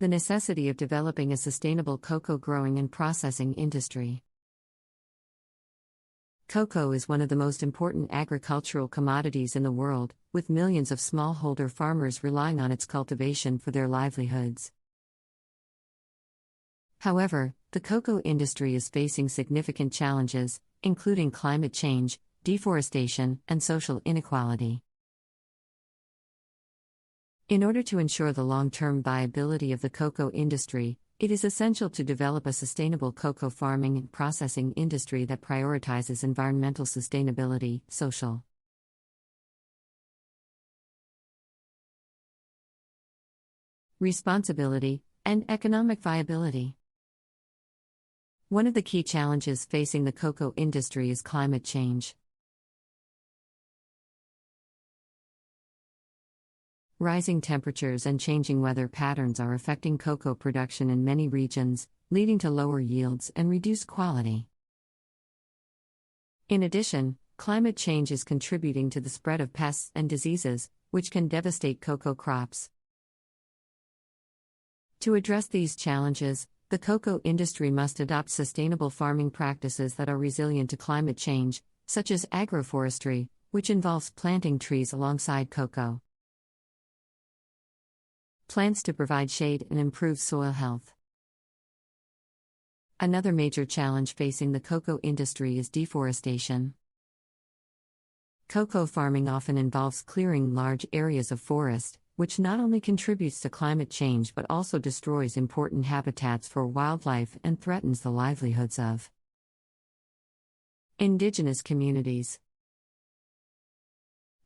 The necessity of developing a sustainable cocoa growing and processing industry. Cocoa is one of the most important agricultural commodities in the world, with millions of smallholder farmers relying on its cultivation for their livelihoods. However, the cocoa industry is facing significant challenges, including climate change, deforestation, and social inequality. In order to ensure the long-term viability of the cocoa industry, it is essential to develop a sustainable cocoa farming and processing industry that prioritizes environmental sustainability, social responsibility, and economic viability. One of the key challenges facing the cocoa industry is climate change. Rising temperatures and changing weather patterns are affecting cocoa production in many regions, leading to lower yields and reduced quality. In addition, climate change is contributing to the spread of pests and diseases, which can devastate cocoa crops. To address these challenges, the cocoa industry must adopt sustainable farming practices that are resilient to climate change, such as agroforestry, which involves planting trees alongside cocoa plants to provide shade and improve soil health. Another major challenge facing the cocoa industry is deforestation. Cocoa farming often involves clearing large areas of forest, which not only contributes to climate change but also destroys important habitats for wildlife and threatens the livelihoods of indigenous communities.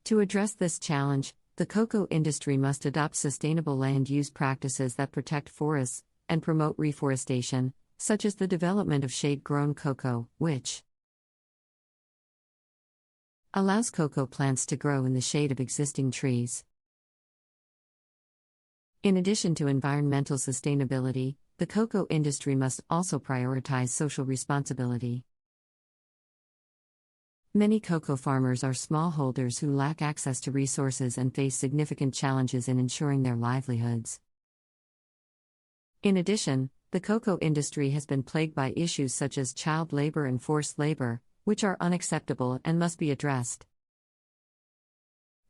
To address this challenge, the cocoa industry must adopt sustainable land use practices that protect forests and promote reforestation, such as the development of shade-grown cocoa, which allows cocoa plants to grow in the shade of existing trees. In addition to environmental sustainability, the cocoa industry must also prioritize social responsibility. Many cocoa farmers are smallholders who lack access to resources and face significant challenges in ensuring their livelihoods. In addition, the cocoa industry has been plagued by issues such as child labor and forced labor, which are unacceptable and must be addressed.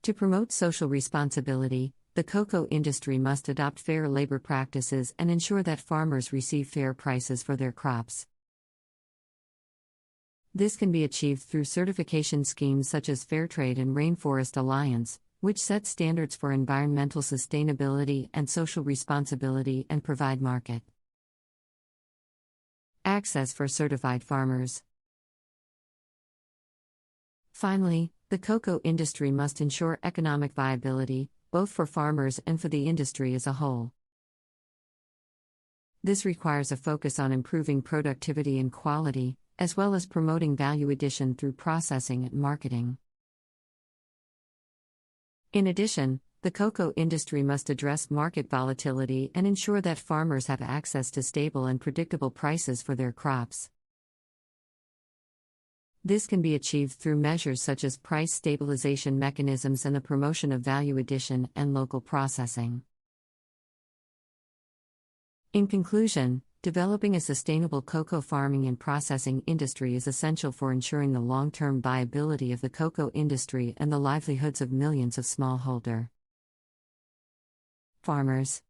To promote social responsibility, the cocoa industry must adopt fair labor practices and ensure that farmers receive fair prices for their crops. This can be achieved through certification schemes such as Fairtrade and Rainforest Alliance, which set standards for environmental sustainability and social responsibility and provide market access for certified farmers. Finally, the cocoa industry must ensure economic viability, both for farmers and for the industry as a whole. This requires a focus on improving productivity and quality, as well as promoting value addition through processing and marketing. In addition, the cocoa industry must address market volatility and ensure that farmers have access to stable and predictable prices for their crops. This can be achieved through measures such as price stabilization mechanisms and the promotion of value addition and local processing. In conclusion, developing a sustainable cocoa farming and processing industry is essential for ensuring the long-term viability of the cocoa industry and the livelihoods of millions of smallholder farmers.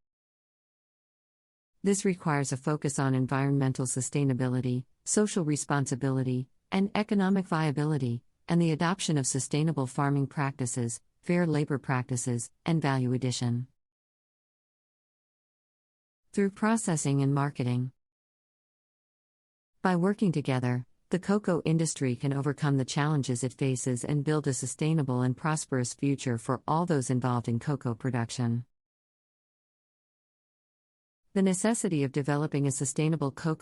This requires a focus on environmental sustainability, social responsibility, and economic viability, and the adoption of sustainable farming practices, fair labor practices, and value addition. Through processing and marketing. By working together, the cocoa industry can overcome the challenges it faces and build a sustainable and prosperous future for all those involved in cocoa production. The necessity of developing a sustainable cocoa